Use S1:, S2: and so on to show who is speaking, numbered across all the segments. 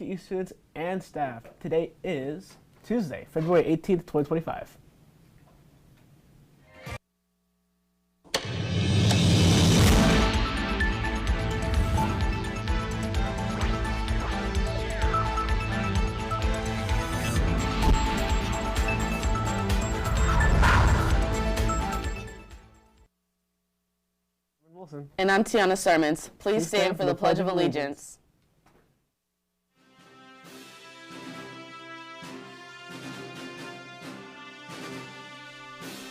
S1: to you students and staff. Today is Tuesday, February 18th, 2025.
S2: And I'm Tiana Sermons. Please stand for the Pledge of Allegiance.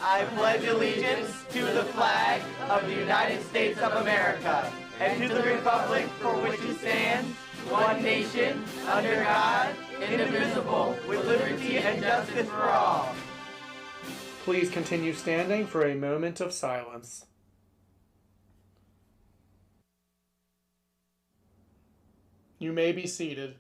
S3: I pledge allegiance to the flag of the United States of America and to the republic for which it stands, one nation, under God, indivisible, with liberty and justice for all.
S4: Please continue standing for a moment of silence. You may be seated.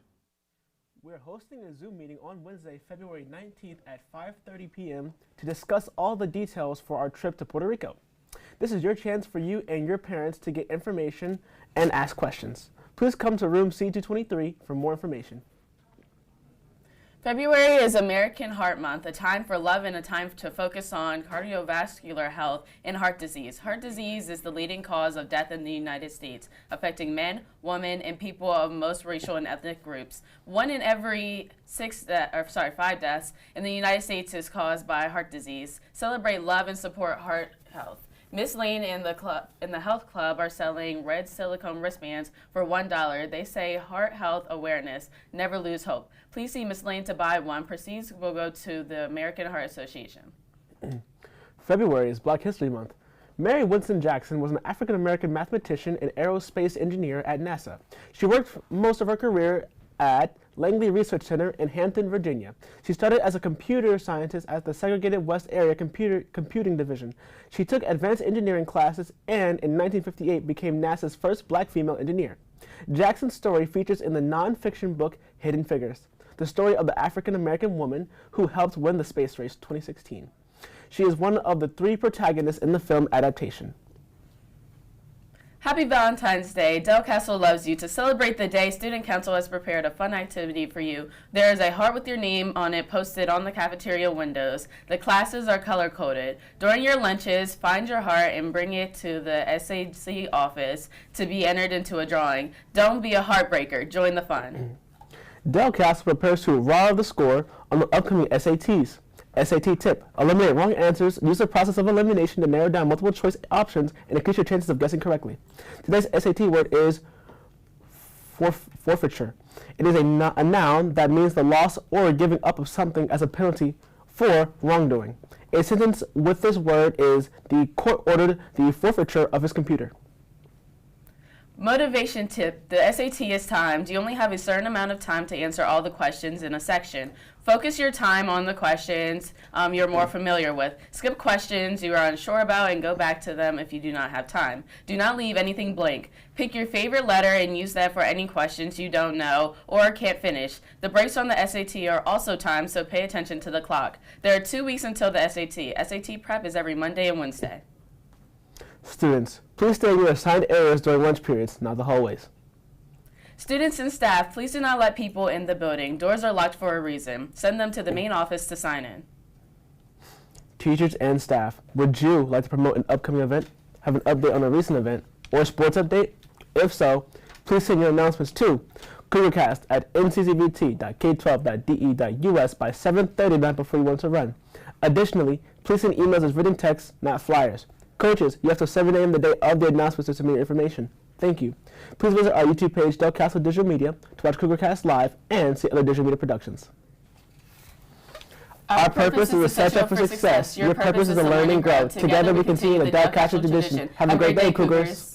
S1: We're hosting a Zoom meeting on Wednesday, February 19th at 5:30 p.m. to discuss all the details for our trip to Puerto Rico. This is your chance for you and your parents to get information and ask questions. Please come to room C223 for more information.
S2: February is American Heart Month, a time for love and a time to focus on cardiovascular health and heart disease. Heart disease is the leading cause of death in the United States, affecting men, women, and people of most racial and ethnic groups. 1 in every 5 deaths in the United States is caused by heart disease. Celebrate love and support heart health. Miss Lane and the Health Club are selling red silicone wristbands for $1. They say heart health awareness, never lose hope. Please see Miss Lane to buy one. Proceeds will go to the American Heart Association.
S1: February is Black History Month. Mary Winston Jackson was an African-American mathematician and aerospace engineer at NASA. She worked most of her career at Langley Research Center in Hampton, Virginia. She started as a computer scientist at the segregated West Area Computing Division. She took advanced engineering classes and in 1958 became NASA's first black female engineer. Jackson's story features in the non-fiction book Hidden Figures, the story of the African-American woman who helped win the space race 2016. She is one of the 3 protagonists in the film adaptation.
S2: Happy Valentine's Day. Del Castle loves you. To celebrate the day, Student Council has prepared a fun activity for you. There is a heart with your name on it posted on the cafeteria windows. The classes are color-coded. During your lunches, find your heart and bring it to the SAC office to be entered into a drawing. Don't be a heartbreaker. Join the fun.
S1: Del Castle prepares to raw the score on the upcoming SATs. SAT tip: eliminate wrong answers. Use the process of elimination to narrow down multiple choice options and increase your chances of guessing correctly. Today's SAT word is forfeiture. It is a noun that means the loss or giving up of something as a penalty for wrongdoing. A sentence with this word is: the court ordered the forfeiture of his computer.
S2: Motivation tip: the SAT is timed. You only have a certain amount of time to answer all the questions in a section. Focus your time on the questions you're more familiar with. Skip questions you are unsure about and go back to them if you do not have time. Do not leave anything blank. Pick your favorite letter and use that for any questions you don't know or can't finish. The breaks on the SAT are also timed, so pay attention to the clock. There are 2 weeks until the SAT. SAT prep is every Monday and Wednesday.
S1: Students, please stay in your assigned areas during lunch periods, not the hallways.
S2: Students and staff, please do not let people in the building. Doors are locked for a reason. Send them to the main office to sign in.
S1: Teachers and staff, would you like to promote an upcoming event, have an update on a recent event, or a sports update? If so, please send your announcements to Courgarcast at nccvt.k12.de.us by 7:30 night before you want to run. Additionally, please send emails as written text, not flyers. Coaches, you have till 7 a.m. the day of the announcements to submit your information. Thank you. Please visit our YouTube page, Del Castle Digital Media, to watch Courgarcast live and see other digital media productions. Our purpose is to set you up for success. Your purpose is to learn and grow. Together we continue the Del Castle tradition. Have a great day, Cougars.